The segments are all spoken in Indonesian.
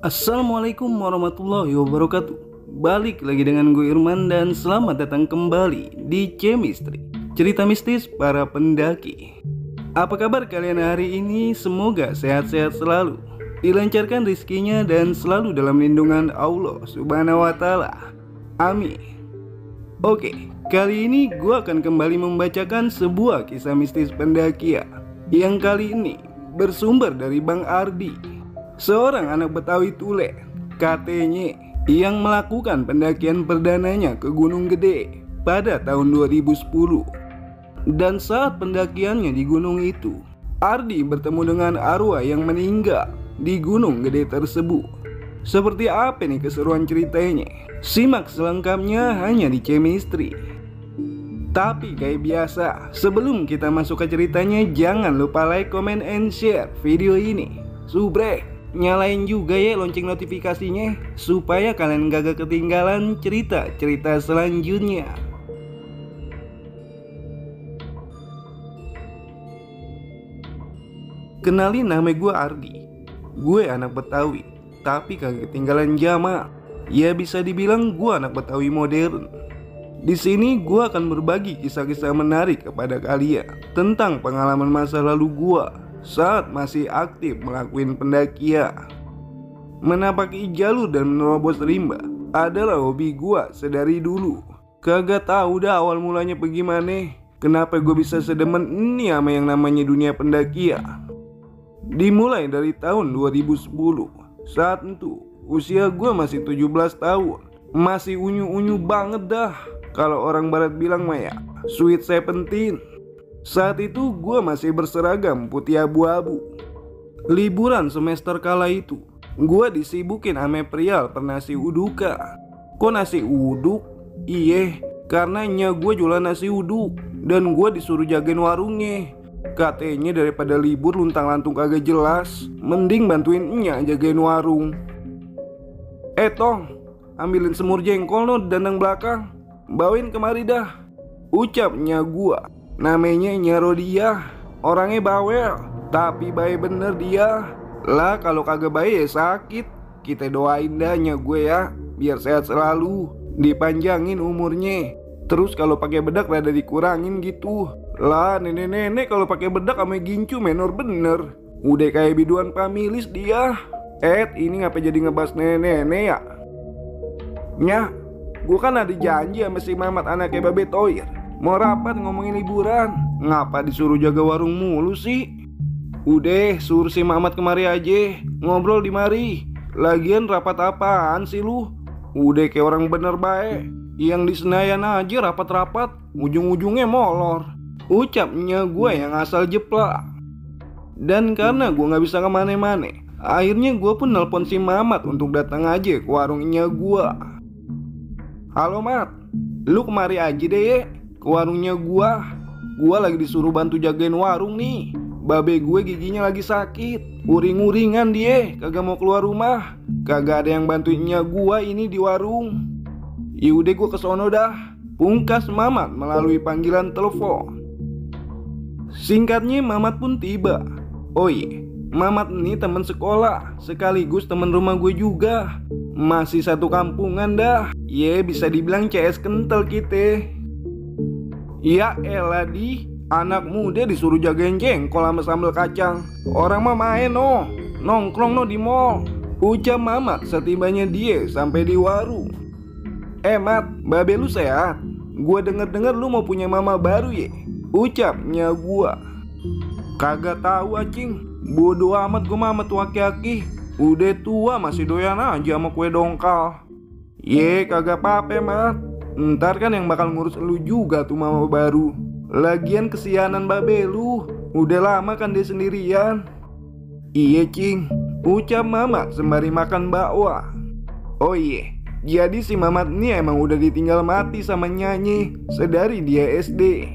Assalamualaikum warahmatullahi wabarakatuh. Balik lagi dengan gue Irman dan selamat datang kembali di Chemistry, cerita mistis para pendaki. Apa kabar kalian hari ini? Semoga sehat-sehat selalu, dilancarkan rezekinya dan selalu dalam lindungan Allah Subhanahu wa Ta'ala. Amin. Oke, kali ini gue akan kembali membacakan sebuah kisah mistis pendakian yang kali ini bersumber dari Bang Ardi, seorang anak Betawi Tule, katanya, yang melakukan pendakian perdananya ke Gunung Gede pada tahun 2010. Dan saat pendakiannya di gunung itu, Ardi bertemu dengan arwah yang meninggal di Gunung Gede tersebut. Seperti apa nih keseruan ceritanya? Simak selengkapnya hanya di Chemistry. Tapi kayak biasa, sebelum kita masuk ke ceritanya, jangan lupa like, comment, and share video ini. Subrek, nyalain juga ya lonceng notifikasinya supaya kalian gak ketinggalan cerita-cerita selanjutnya. Kenalin, nama gue Ardi. Gue anak Betawi, tapi kagak ketinggalan zaman. Ya bisa dibilang gue anak Betawi modern. Di sini gue akan berbagi kisah-kisah menarik kepada kalian tentang pengalaman masa lalu gue saat masih aktif melakukan pendakian. Menapaki jalur dan menerobos rimba adalah hobi gua sedari dulu. Kagak tahu dah awal mulanya bagaimana, kenapa gue bisa sedemen ini sama yang namanya dunia pendakian. Dimulai dari tahun 2010. Saat itu usia gue masih 17 tahun. Masih unyu-unyu banget dah. Kalau orang barat bilang mah ya sweet 17. Saat itu gue masih berseragam putih abu-abu. Liburan semester kala itu, gue disibukin ame prial pernasi uduka. Kok nasi uduk? Iye, karenanya gue jualan nasi uduk dan gue disuruh jagain warungnya. Katanya daripada libur luntang-lantung kagak jelas, mending bantuin nya jagain warung. Tong, ambilin semur jengkol no dandang belakang, bawain kemari dah, ucapnya gue. Namanya Nyarodia, orangnya bawel, tapi baik bener dia. Lah kalau kagak baik ya sakit. Kita doain dah nya gue ya, biar sehat selalu, dipanjangin umurnya. Terus kalau pakai bedak rada dikurangin gitu. Lah nenek-nenek kalau pakai bedak sama gincu menor bener. Udah kayak biduan pamilis dia. Ini ngapa jadi ngebahas nenek-nenek ya? Nya, gue kan ada janji sama si Mamat anaknya Babe Toir, mau rapat ngomongin liburan. Ngapa disuruh jaga warung mulu sih? Udah suruh si Mamat kemari aja, ngobrol di mari. Lagian rapat apaan sih lu? Udah kayak orang bener baik, yang di Senayan aja rapat-rapat, ujung-ujungnya molor, ucapnya gue yang asal jeplak. Dan karena gue gak bisa kemana-mana, akhirnya gue pun nelpon si Mamat untuk datang aja ke warungnya gue. Halo Mat, lu kemari aja deh ya ke warungnya gua. Gua lagi disuruh bantu jagain warung nih. Babe gue giginya lagi sakit, uring-uringan dia, kagak mau keluar rumah. Kagak ada yang bantuinnya gua ini di warung. Yaudah gua kesono dah, pungkas Mamat melalui panggilan telepon. Singkatnya Mamat pun tiba. Oh iya, Mamat ini teman sekolah, sekaligus teman rumah gue juga. Masih satu kampungan dah. Bisa dibilang CS kental kita. Ya elah di, anak muda disuruh jagain jengkol sama sambal kacang. Orang mah main no, nongkrong no di mall, ucap Mamat setibanya dia sampai di warung. Mat, babe lu sehat? Gua denger-denger lu mau punya mama baru ya, ucapnya gua. Kagak tahu acing, bodoh amat gua mama tua aki-aki. Udah tua masih doyan aja sama kue dongkal. Kagak apa-apa Mat, ntar kan yang bakal ngurus lu juga tuh mama baru. Lagian kesianan babe lu, udah lama kan dia sendirian. Iya cing, ucap Mamat sembari makan bakwa. Oh iya, jadi si Mamat ini emang udah ditinggal mati sama nyanyi sedari dia SD.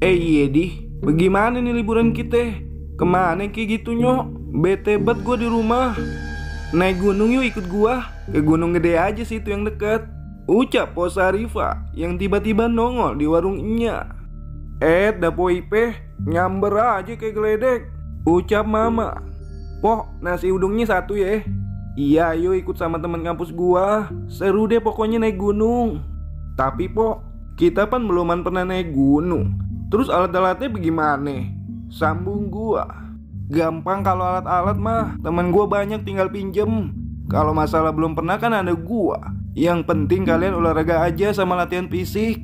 Iya di, bagaimana nih liburan kita? Kemana kayak gitu nyok? Bete bet gue di rumah. Naik gunung yuk ikut gua. Ke Gunung Gede aja sih itu yang deket, ucap Pos Arifa yang tiba-tiba nongol di warungnya. Dapo Ipe nyamber aja kayak geledek, ucap Mama. Poh, nasi udungnya satu ya. Iya, ayo ikut sama teman kampus gua. Seru deh pokoknya naik gunung. Tapi po, kita kan beluman pernah naik gunung. Terus alat-alatnya bagaimana? Sambung gua. Gampang kalau alat-alat mah, teman gua banyak tinggal pinjem. Kalau masalah belum pernah kan ada gua. Yang penting kalian olahraga aja sama latihan fisik.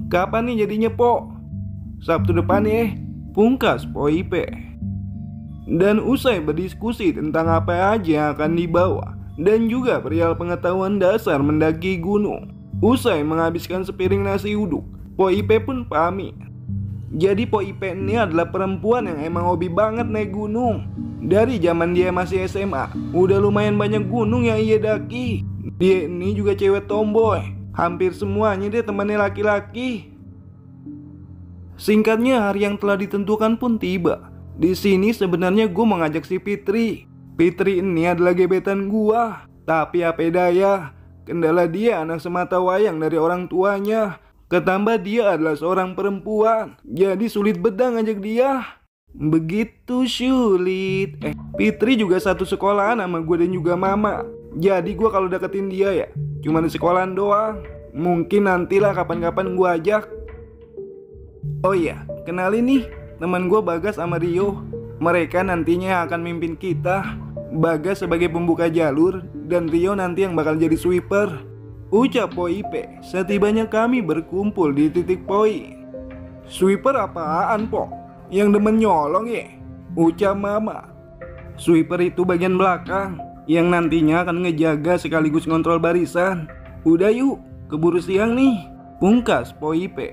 Kapan nih jadinya po? Sabtu depan ya. Pungkas Po IP. Dan usai berdiskusi tentang apa aja yang akan dibawa dan juga perihal pengetahuan dasar mendaki gunung, usai menghabiskan sepiring nasi uduk, Po IP pun pamit. Jadi Po IP ini adalah perempuan yang emang hobi banget naik gunung. Dari zaman dia masih SMA, udah lumayan banyak gunung yang ia daki. Dia ini juga cewek tomboy. Hampir semuanya dia temannya laki-laki. Singkatnya, hari yang telah ditentukan pun tiba. Di sini sebenarnya gue mau ngajak si Fitri. Fitri ini adalah gebetan gua. Tapi apa daya, kendala dia anak semata wayang dari orang tuanya. Ketambah dia adalah seorang perempuan. Jadi sulit bedang ngajak dia. Begitu sulit. Fitri juga satu sekolahan sama gue dan juga mama. Jadi gue kalau deketin dia ya cuma di sekolahan doang. Mungkin nantilah kapan-kapan gue ajak. Oh iya, kenalin nih teman gue Bagas sama Rio. Mereka nantinya akan mimpin kita. Bagas sebagai pembuka jalur dan Rio nanti yang bakal jadi sweeper. Ucap Po IP setibanya kami berkumpul di titik poin. Sweeper apaan po? Yang demen nyolong ya? Ucap mama. Sweeper itu bagian belakang yang nantinya akan ngejaga sekaligus ngontrol barisan. Udah yuk, keburu siang nih. Pungkas Po IP.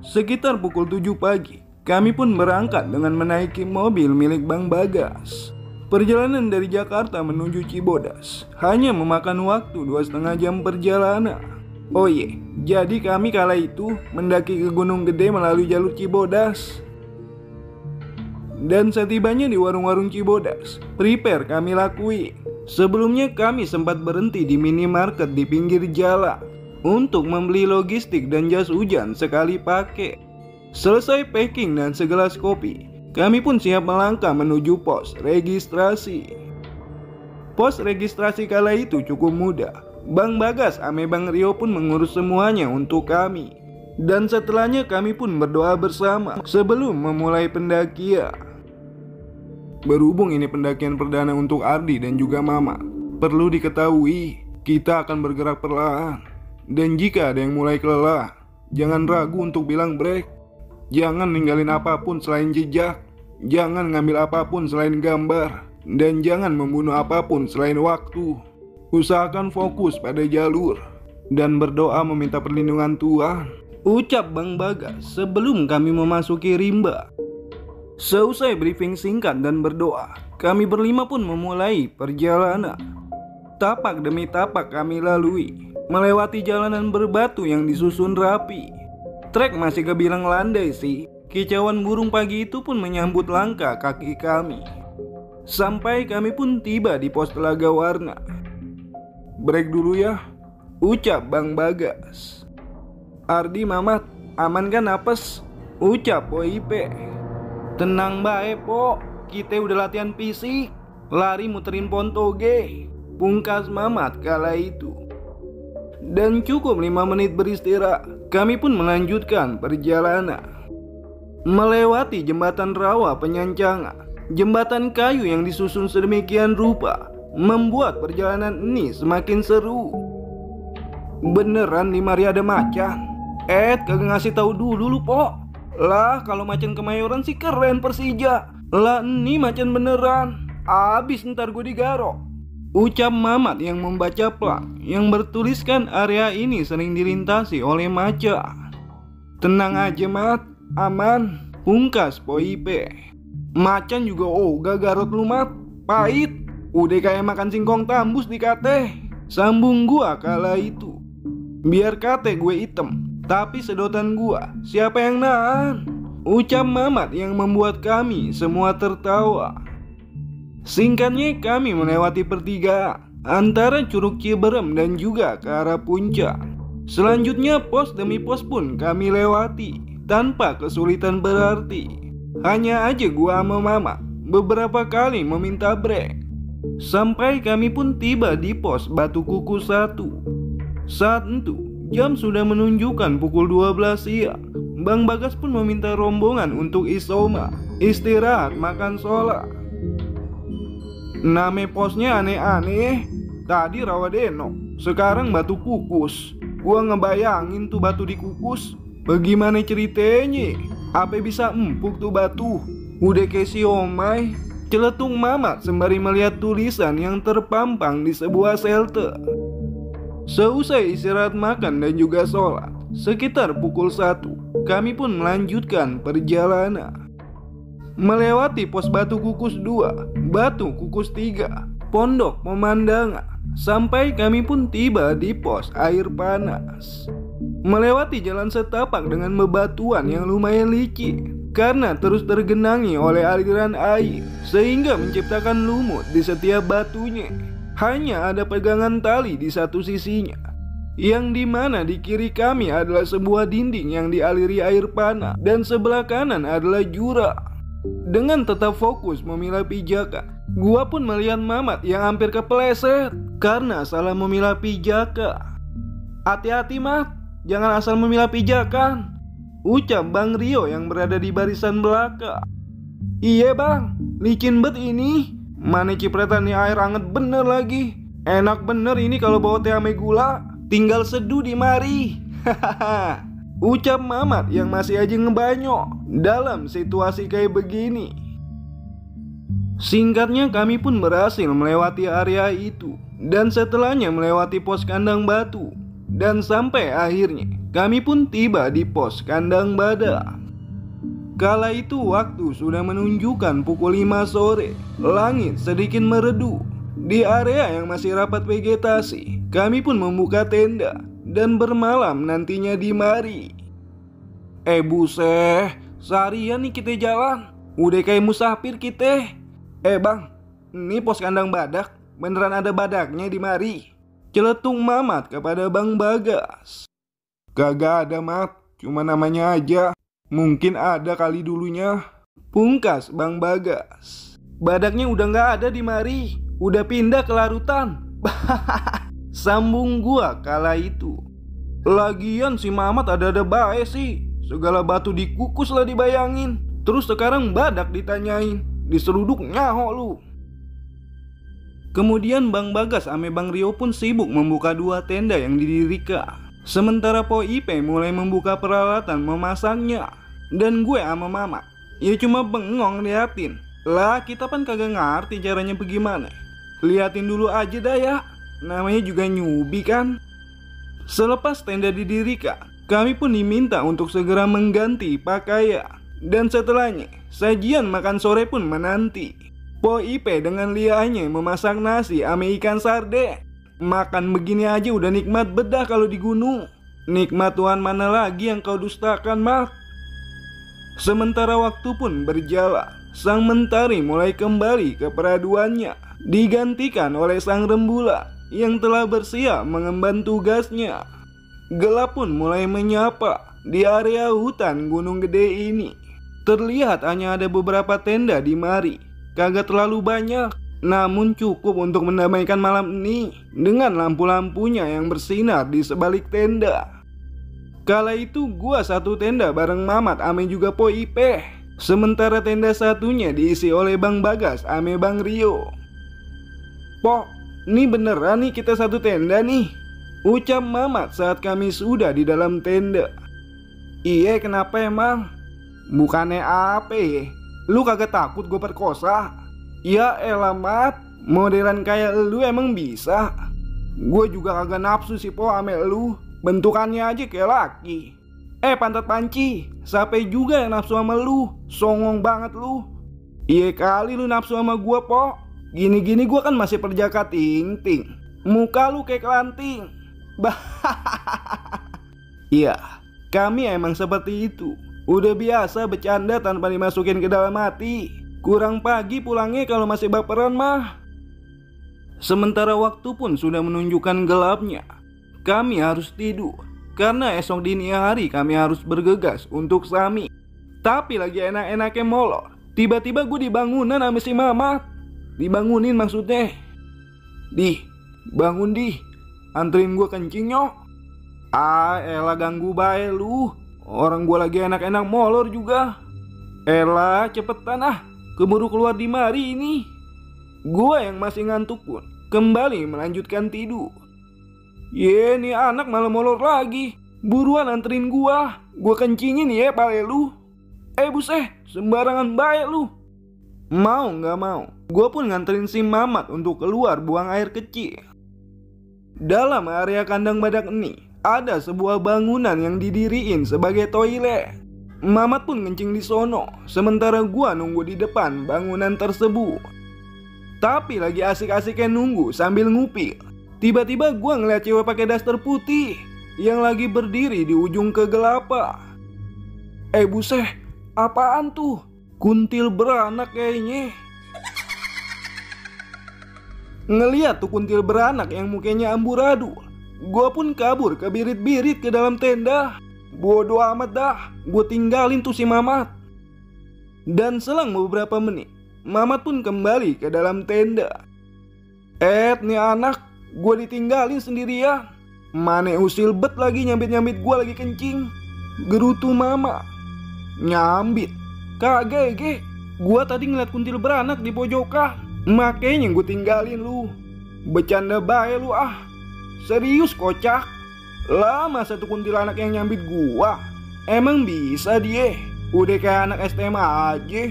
Sekitar pukul 7 pagi, kami pun berangkat dengan menaiki mobil milik Bang Bagas. Perjalanan dari Jakarta menuju Cibodas hanya memakan waktu 2,5 jam perjalanan. Oh iya, jadi kami kala itu mendaki ke Gunung Gede melalui jalur Cibodas. Dan setibanya di warung-warung Cibodas, prepare kami lakui. Sebelumnya kami sempat berhenti di minimarket di pinggir jalan untuk membeli logistik dan jas hujan sekali pakai. Selesai packing dan segelas kopi, kami pun siap melangkah menuju pos registrasi. Pos registrasi kala itu cukup mudah. Bang Bagas ame Bang Rio pun mengurus semuanya untuk kami. Dan setelahnya kami pun berdoa bersama sebelum memulai pendakian. Berhubung ini pendakian perdana untuk Ardi dan juga Mama, perlu diketahui kita akan bergerak perlahan. Dan jika ada yang mulai kelelahan, jangan ragu untuk bilang break. Jangan ninggalin apapun selain jejak. Jangan ngambil apapun selain gambar. Dan jangan membunuh apapun selain waktu. Usahakan fokus pada jalur dan berdoa meminta perlindungan Tuhan. Ucap Bang Bagas sebelum kami memasuki rimba. Seusai briefing singkat dan berdoa, kami berlima pun memulai perjalanan. Tapak demi tapak kami lalui, melewati jalanan berbatu yang disusun rapi. Trek masih kebilang landai sih. Kicauan burung pagi itu pun menyambut langkah kaki kami. Sampai kami pun tiba di pos Telaga Warna. Break dulu ya, ucap Bang Bagas. Ardi, Mamat, aman kan apes? Ucap Po IP. Tenang bae po, kita udah latihan fisik. Lari muterin pontoge. Pungkas Mamat kala itu. Dan cukup 5 menit beristirahat, kami pun melanjutkan perjalanan. Melewati jembatan rawa penyancangan, jembatan kayu yang disusun sedemikian rupa membuat perjalanan ini semakin seru. Beneran di mari ada macan? Kagak ngasih tahu dulu lu po. Lah kalau macan Kemayoran sih keren Persija. Lah ini macan beneran. Abis ntar gue digarok. Ucap Mamat yang membaca plat yang bertuliskan area ini sering dilintasi oleh macan. Tenang aja Mat, aman. Pungkas Po IP. Macan juga gak garot lu Mat. Pahit. Udah kayak makan singkong tambus di kate. Sambung gua kala itu. Biar kate gue item, tapi sedotan gua siapa yang nahan? Ucap Mamat yang membuat kami semua tertawa. Singkatnya kami melewati pertigaan antara Curug Ciberem dan juga ke arah puncak. Selanjutnya pos demi pos pun kami lewati tanpa kesulitan berarti. Hanya aja gua sama Mama beberapa kali meminta break. Sampai kami pun tiba di pos Batu Kukus 1. Saat itu jam sudah menunjukkan pukul 12 siang. Bang Bagas pun meminta rombongan untuk isoma, istirahat, makan sholat. Nama posnya aneh-aneh. Tadi Rawadeno, sekarang Batu Kukus. Gua ngebayangin tuh batu dikukus. Bagaimana ceritanya? Apa bisa empuk tuh batu? Udah kayak siomay. Celetung Mamat sembari melihat tulisan yang terpampang di sebuah shelter. Seusai istirahat makan dan juga sholat, sekitar pukul 1, kami pun melanjutkan perjalanan. Melewati pos Batu Kukus 2, Batu Kukus 3, Pondok Pemandangan, sampai kami pun tiba di pos air panas. Melewati jalan setapak dengan bebatuan yang lumayan licin karena terus tergenangi oleh aliran air, sehingga menciptakan lumut di setiap batunya. Hanya ada pegangan tali di satu sisinya, yang dimana di kiri kami adalah sebuah dinding yang dialiri air panah, dan sebelah kanan adalah jurang. Dengan tetap fokus memilah pijakan, gua pun melihat Mamat yang hampir kepleset karena salah memilah pijakan. "Hati-hati Mat, jangan asal memilah pijakan," ucap Bang Rio yang berada di barisan belakang. "Iya bang, licin bet ini. Mana cipretannya air anget bener lagi. Enak bener ini kalau bawa teh ame gula. Tinggal seduh di mari." Hahaha, ucap Mamat yang masih aja ngebanyok dalam situasi kayak begini. Singkatnya kami pun berhasil melewati area itu, dan setelahnya melewati pos kandang batu, dan sampai akhirnya kami pun tiba di pos kandang badak. Kala itu waktu sudah menunjukkan pukul 5 sore. Langit sedikit meredu. Di area yang masih rapat vegetasi, kami pun membuka tenda dan bermalam nantinya di mari. Buset, seharian nih kita jalan. Udah kayak musafir kita. Bang, ini pos kandang badak. Beneran ada badaknya di mari? Celetung Mamat kepada Bang Bagas. "Kagak ada Mat, cuma namanya aja. Mungkin ada kali dulunya," pungkas Bang Bagas. "Badaknya udah gak ada di mari. Udah pindah ke larutan." Sambung gua kala itu. "Lagian si Mamat ada-ada bae sih. Segala batu dikukus lah dibayangin. Terus sekarang badak ditanyain. Diseruduk nyaho lu." Kemudian Bang Bagas ame Bang Rio pun sibuk membuka 2 tenda yang didirikan. Sementara Po Ipe mulai membuka peralatan memasangnya. Dan gue sama Mama ya cuma bengong liatin. Lah kita kan kagak ngerti caranya bagaimana. Liatin dulu aja dah ya. Namanya juga newbie kan. Selepas tenda didirikan, kami pun diminta untuk segera mengganti pakaian. Dan setelahnya, sajian makan sore pun menanti. Po Ipe dengan liahnya memasak nasi ame ikan sarden. Makan begini aja udah nikmat bedah kalau di gunung. Nikmat Tuhan mana lagi yang kau dustakan, Mak? Sementara waktu pun berjalan, sang mentari mulai kembali ke peraduannya, digantikan oleh sang rembulan yang telah bersiap mengemban tugasnya. Gelap pun mulai menyapa di area hutan Gunung Gede ini. Terlihat hanya ada beberapa tenda di mari. Kagak terlalu banyak, namun cukup untuk mendamaikan malam ini dengan lampu-lampunya yang bersinar di sebalik tenda. Kala itu gua satu tenda bareng Mamat ame juga Po Ipe. Sementara tenda satunya diisi oleh Bang Bagas ame Bang Rio. "Po, ini beneran nih kita satu tenda nih," ucap Mamat saat kami sudah di dalam tenda. "Iya, kenapa emang? Bukannya apa ya? Lu kagak takut gue perkosa?" "Ya elah Mat, modelan kayak lu emang bisa? Gue juga kagak nafsu sih Po ame lu. Bentukannya aja kayak laki. Pantat panci, siapa juga yang nafsu sama lu? Songong banget lu." "Iya kali lu nafsu sama gua Po. Gini-gini gua kan masih perjaka ting-ting. Muka lu kayak kelanting." Iya, kami emang seperti itu. Udah biasa bercanda tanpa dimasukin ke dalam hati. Kurang pagi pulangnya kalau masih baperan mah. Sementara waktu pun sudah menunjukkan gelapnya. Kami harus tidur karena esok dini hari kami harus bergegas untuk Sami. Tapi lagi enak-enaknya molor, tiba-tiba gue dibangunan sama si Mamat. dibangunin maksudnya. Dih, bangun Dih, anterin gue kencing nyok. Ah elah ganggu bae lu, orang gue lagi enak-enak molor juga. Elah cepetan ah, keburu keluar di mari ini. Gue yang masih ngantuk pun kembali melanjutkan tidur. Ye nih anak malah molor lagi. Buruan anterin gua kencingin ya pale lu. Buset, sembarangan baik lu. Mau gak mau, gua pun nganterin si Mamat untuk keluar buang air kecil. Dalam area kandang badak ini ada sebuah bangunan yang didiriin sebagai toilet. Mamat pun ngencing di sono, sementara gua nunggu di depan bangunan tersebut. Tapi lagi asik-asiknya nunggu sambil ngupil, tiba-tiba gua ngeliat cewek pakai daster putih yang lagi berdiri di ujung kegelapan. Buset, apaan tuh? Kuntil beranak kayaknya. Ngeliat tuh kuntil beranak yang mukanya amburadul, gua pun kabur ke birit-birit ke dalam tenda. Bodoh amat dah, gue tinggalin tuh si Mamat. Dan selang beberapa menit, Mamat pun kembali ke dalam tenda. Nih anak, gue ditinggalin sendirian. Mane usil bet lagi nyambit-nyambit gue lagi kencing. Gerutu mama. Nyambit, kagak ge. Gue tadi ngeliat kuntil beranak di pojokan, makanya gue tinggalin lu. Bercanda bae lu ah. Serius kocak. Lah masa tuh kuntilanak yang nyambit gua? Emang bisa dia? Udah kayak anak SMA aja.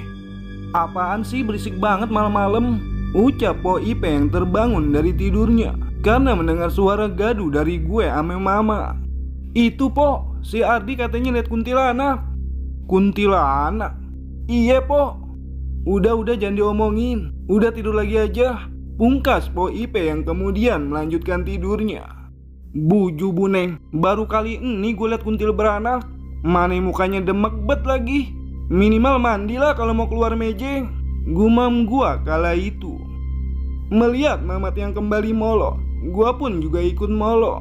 Apaan sih berisik banget malam-malam? Ucap Po Ipe yang terbangun dari tidurnya karena mendengar suara gaduh dari gue ame mama. Itu Po, si Ardi katanya lihat kuntilanak. Kuntilanak? Iya Po. Udah jangan diomongin. Udah tidur lagi aja. Pungkas Po Ipe yang kemudian melanjutkan tidurnya. Buju buneng, baru kali ini gue liat kuntil beranak. Mane mukanya demek bet lagi. Minimal mandilah kalau mau keluar mejeng, gumam gua kala itu. Melihat Mamat yang kembali molor, gua pun juga ikut molor.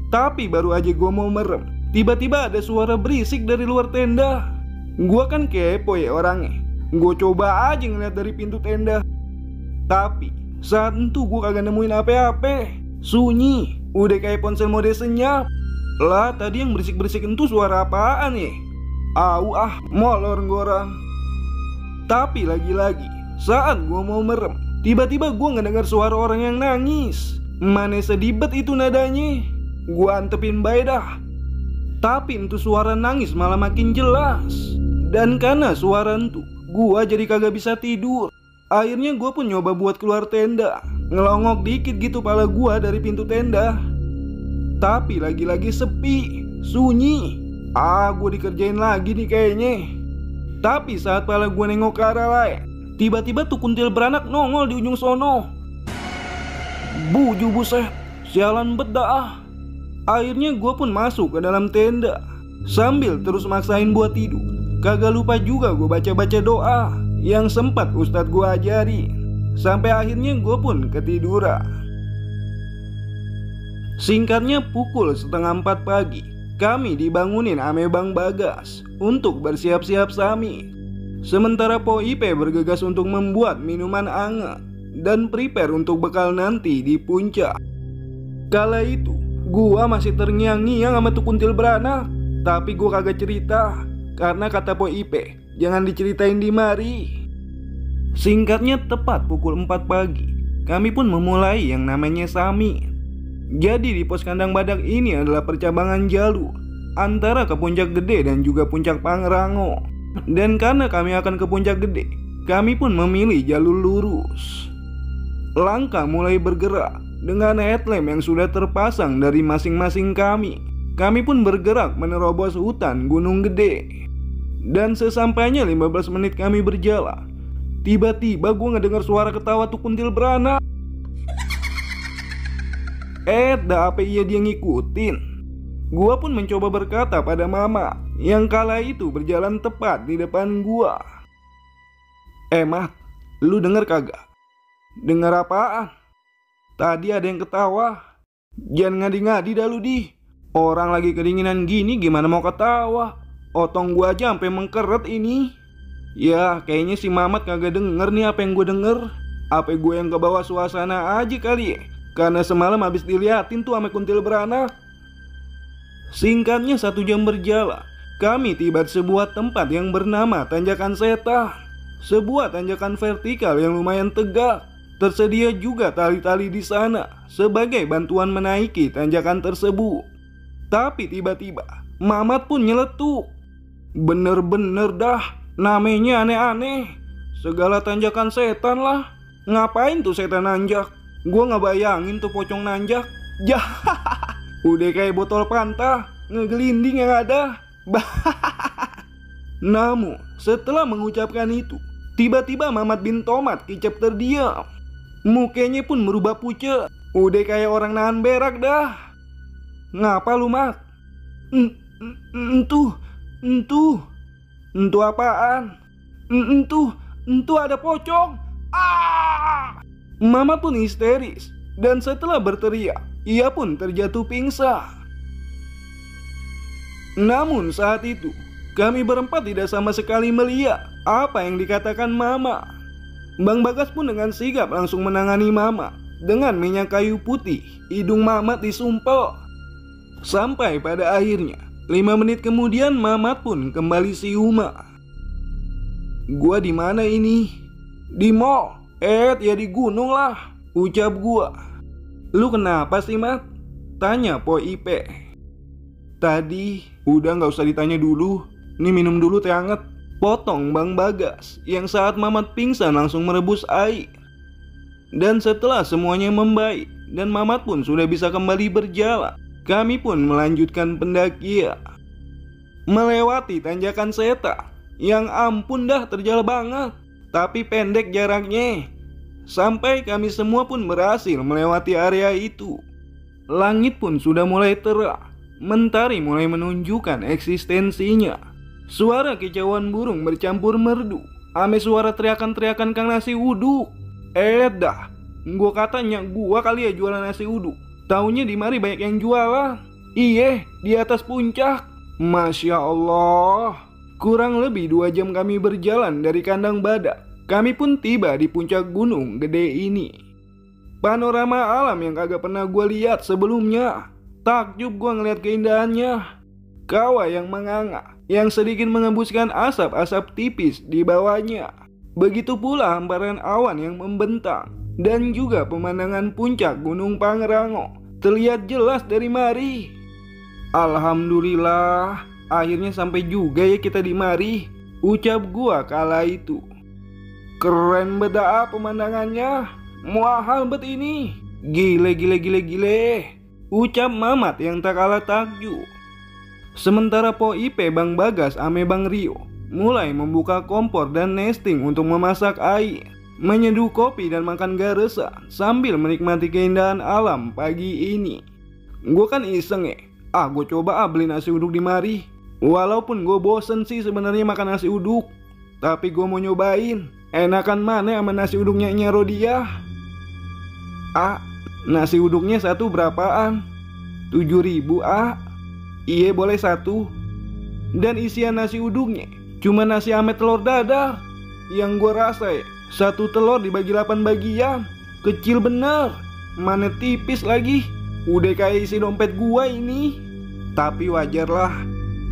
Tapi baru aja gua mau merem, tiba-tiba ada suara berisik dari luar tenda. Gua kan kepo ya orangnya. Gua coba aja ngeliat dari pintu tenda. Tapi saat itu gua kagak nemuin apa-apa. Sunyi. Udah kayak ponsel mode senyap. Lah tadi yang berisik-berisik itu suara apaan ya? Molor ngorang. Tapi lagi-lagi saat gua mau merem, tiba-tiba gua ngedengar suara orang yang nangis. Mane sedibet itu nadanya. Gua antepin bae dah. Tapi itu suara nangis malah makin jelas. Dan karena suara itu, gua jadi kagak bisa tidur. Akhirnya gua pun nyoba buat keluar tenda. Ngelongok dikit gitu pala gua dari pintu tenda. Tapi lagi-lagi sepi, sunyi. Gua dikerjain lagi nih kayaknya. Tapi saat pala gua nengok ke arah lain, tiba-tiba tuh kuntil beranak nongol di ujung sono. Buju buset, sialan bet dah. Akhirnya gua pun masuk ke dalam tenda sambil terus maksain buat tidur. Kagak lupa juga gua baca-baca doa yang sempat ustadz gua ajari. Sampai akhirnya gue pun ketiduran. Singkatnya pukul 3:30 pagi, kami dibangunin ame Bang Bagas untuk bersiap-siap sami. Sementara Po Ipe bergegas untuk membuat minuman anget dan prepare untuk bekal nanti di puncak. Kala itu gua masih terngiang-ngiang sama tuh kuntil beranak. Tapi gua kagak cerita karena kata Po Ipe jangan diceritain di mari. Singkatnya tepat pukul 4 pagi, kami pun memulai yang namanya sami. Jadi di pos kandang badak ini adalah percabangan jalur antara ke Puncak Gede dan juga Puncak Pangrango. Dan karena kami akan ke Puncak Gede, kami pun memilih jalur lurus. Langkah mulai bergerak dengan headlamp yang sudah terpasang dari masing-masing kami. Kami pun bergerak menerobos hutan Gunung Gede. Dan sesampainya 15 menit kami berjalan, tiba-tiba gue ngedengar suara ketawa tuh kuntil beranak. Dah apa iya dia ngikutin? Gue pun mencoba berkata pada mama yang kala itu berjalan tepat di depan gue. Mat, lu denger kagak? Denger apaan? Tadi ada yang ketawa. Jangan ngadi-ngadi dah lu di. Orang lagi kedinginan gini gimana mau ketawa? Otong gue aja sampai mengkeret ini. Ya kayaknya si Mamat kagak denger nih apa yang gue denger. Apa gue yang kebawa suasana aja kali ya? Karena semalam habis diliatin tuh sama kuntil beranak. Singkatnya 1 jam berjalan, kami tiba di sebuah tempat yang bernama Tanjakan Setan. Sebuah tanjakan vertikal yang lumayan tegak. Tersedia juga tali-tali di sana sebagai bantuan menaiki tanjakan tersebut. Tapi tiba-tiba Mamat pun nyeletuk. Bener-bener dah, namanya aneh-aneh. Segala tanjakan setan lah. Ngapain tuh setan nanjak? Gua nggak bayangin tuh pocong nanjak. Jah, udah kayak botol Fanta, ngegelinding yang ada. Namun setelah mengucapkan itu, tiba-tiba Mamat bin Tomat kicap terdiam. Mukanya pun merubah pucat. Udah kayak orang nahan berak dah. Ngapa lu, Mat? Entu apaan? Entu ada pocong. Mamat pun histeris. Dan setelah berteriak, ia pun terjatuh pingsan. Namun saat itu, kami berempat tidak sama sekali melihat apa yang dikatakan Mama. Bang Bagas pun dengan sigap langsung menangani Mama. Dengan minyak kayu putih, hidung Mamat disumpel. Sampai pada akhirnya 5 menit kemudian Mamat pun kembali siuma. Gua di mana ini? Di mall. Ya di gunung lah, ucap gua. Lu kenapa sih, Mat? Tanya Po Ipe. Tadi udah gak usah ditanya dulu. Nih minum dulu teh anget. Potong Bang Bagas yang saat Mamat pingsan langsung merebus air. Dan setelah semuanya membaik dan Mamat pun sudah bisa kembali berjalan, kami pun melanjutkan pendakian. Melewati tanjakan setan yang ampun dah terjal banget, tapi pendek jaraknya. Sampai kami semua pun berhasil melewati area itu. Langit pun sudah mulai terang, mentari mulai menunjukkan eksistensinya. Suara kicauan burung bercampur merdu ame suara teriakan-teriakan Kang Nasi Uduk. Dah, gua katanya gua kali ya jualan nasi uduk. Taunya di mari banyak yang jualan. Iye, di atas puncak. Masya Allah. Kurang lebih 2 jam kami berjalan dari kandang badak. Kami pun tiba di puncak gunung gede ini. Panorama alam yang kagak pernah gua lihat sebelumnya. Takjub gua ngeliat keindahannya. Kawah yang menganga, yang sedikit mengembuskan asap-asap tipis di bawahnya. Begitu pula hamparan awan yang membentang. Dan juga pemandangan puncak Gunung Pangrango terlihat jelas dari mari. Alhamdulillah, akhirnya sampai juga ya kita di mari, ucap gua kala itu. Keren beda pemandangannya, mahal bet ini. Gile, ucap Mamat yang tak kalah takjub. Sementara Po Ipe, Bang Bagas, ame Bang Rio mulai membuka kompor dan nesting untuk memasak air, menyeduh kopi dan makan garesan sambil menikmati keindahan alam pagi ini. Gue kan iseng ya, gue coba beli nasi uduk di mari. Walaupun gue bosen sih sebenarnya makan nasi uduk, tapi gue mau nyobain enakan mana sama nasi uduknya Nya Rodia. Nasi uduknya satu berapaan? 7.000 Iya boleh satu. Dan isian nasi uduknya cuma nasi ame telur dadar. Yang gue rasa ya, satu telur dibagi 8 bagian. Kecil bener, mana tipis lagi. Udah kayak isi dompet gua ini. Tapi wajar lah,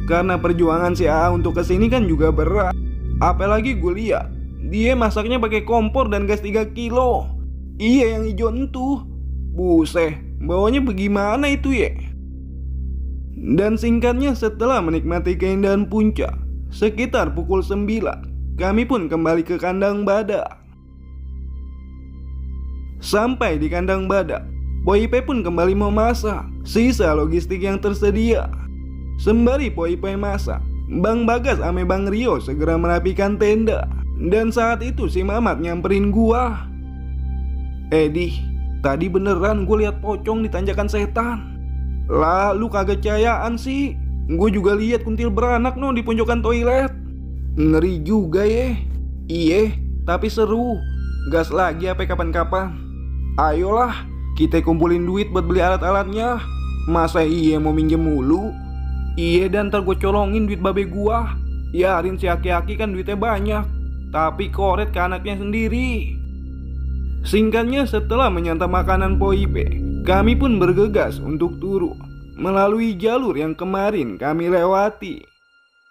karena perjuangan si AA untuk kesini kan juga berat. Apalagi gue lihat dia masaknya pakai kompor dan gas 3 kilo. Iya yang hijau entuh. Buset, bawanya bagaimana itu ya? Dan singkatnya setelah menikmati keindahan puncak, sekitar pukul 9, kami pun kembali ke kandang badak. Sampai di kandang badak, Po Ipe pun kembali memasak sisa logistik yang tersedia. Sembari Po Ipe masak, Bang Bagas ame Bang Rio segera merapikan tenda. Dan saat itu si Mamat nyamperin gua. Di, tadi beneran gue lihat pocong di tanjakan setan. Lah lu kagak cayaan sih. Gue juga lihat kuntil beranak no di pojokan toilet. Ngeri juga ya. Iye, tapi seru. Gas lagi apa kapan-kapan. Ayolah, kita kumpulin duit buat beli alat-alatnya. Masa iye mau minjem mulu? Iye, dan ntar gue colongin duit babe gua. Yarin si aki-aki kan duitnya banyak, tapi koret ke anaknya sendiri. Singkatnya, setelah menyantap makanan Poipe, kami pun bergegas untuk turu melalui jalur yang kemarin kami lewati.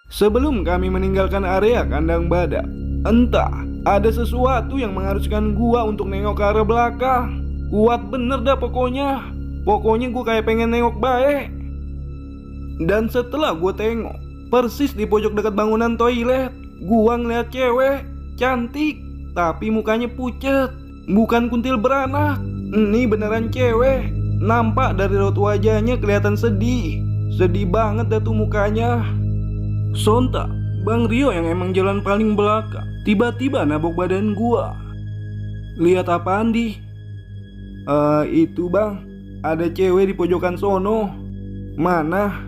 Sebelum kami meninggalkan area kandang badak, entah ada sesuatu yang mengharuskan gua untuk nengok ke arah belakang. Kuat bener dah pokoknya. Pokoknya gua kayak pengen nengok baik. Dan setelah gua tengok, persis di pojok dekat bangunan toilet, gua ngeliat cewek cantik, tapi mukanya pucet. Bukan kuntil beranak. Ini beneran cewek. Nampak dari raut wajahnya kelihatan sedih. Sedih banget dah tuh mukanya. Sontak, Bang Rio yang emang jalan paling belakang tiba-tiba nabok badan gua. Lihat apaan di? Itu bang, ada cewek di pojokan sono. Mana?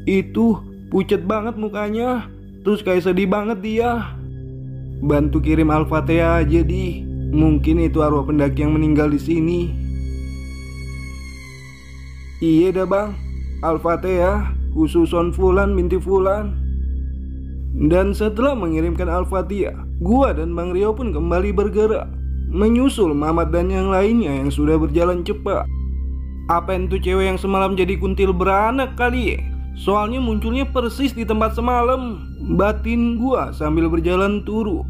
Itu pucet banget mukanya. Terus kayak sedih banget dia. Bantu kirim Al-Fatihah aja di. Mungkin itu arwah pendaki yang meninggal di sini. Iya dah bang, Al-Fatihah khususon Fulan binti Fulan. Dan setelah mengirimkan Al-Fatihah, gua dan Bang Rio pun kembali bergerak menyusul Mamat dan yang lainnya yang sudah berjalan cepat. Apa itu cewek yang semalam jadi kuntil beranak kali ya? Soalnya munculnya persis di tempat semalam. Batin gua sambil berjalan turu.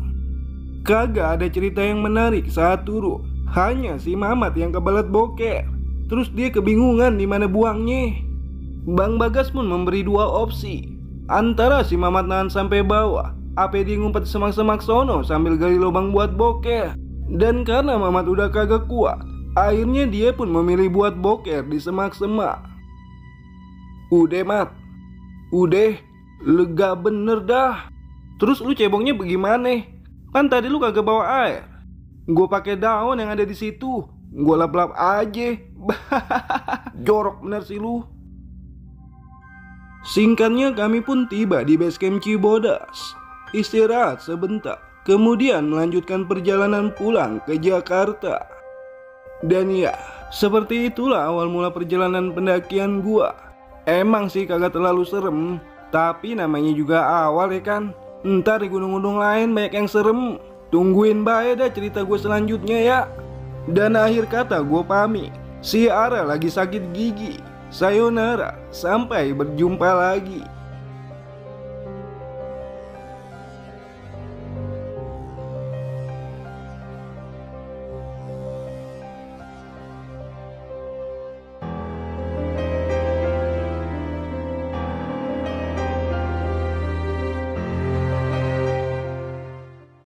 Kagak ada cerita yang menarik saat turu. Hanya si Mamat yang kebelet boker. Terus dia kebingungan di mana buangnya. Bang Bagas pun memberi dua opsi. Antara si Mamat nahan sampai bawah, apa dia ngumpet semak-semak sono sambil gali lubang buat boker. Dan karena Mamat udah kagak kuat, akhirnya dia pun memilih buat boker di semak-semak. Udah Mat, udah, lega bener dah. Terus lu cebongnya bagaimana? Kan tadi lu kagak bawa air. Gue pakai daun yang ada di situ. Gue lap-lap aja. Jorok bener sih lu. Singkatnya, kami pun tiba di base camp Cibodas. Istirahat sebentar, kemudian melanjutkan perjalanan pulang ke Jakarta. Dan ya, seperti itulah awal mula perjalanan pendakian gua. Emang sih kagak terlalu serem, tapi namanya juga awal ya kan. Ntar di gunung-gunung lain banyak yang serem. Tungguin bae dah cerita gue selanjutnya ya. Dan akhir kata gue pamit. Si Ara lagi sakit gigi. Sayonara, sampai berjumpa lagi.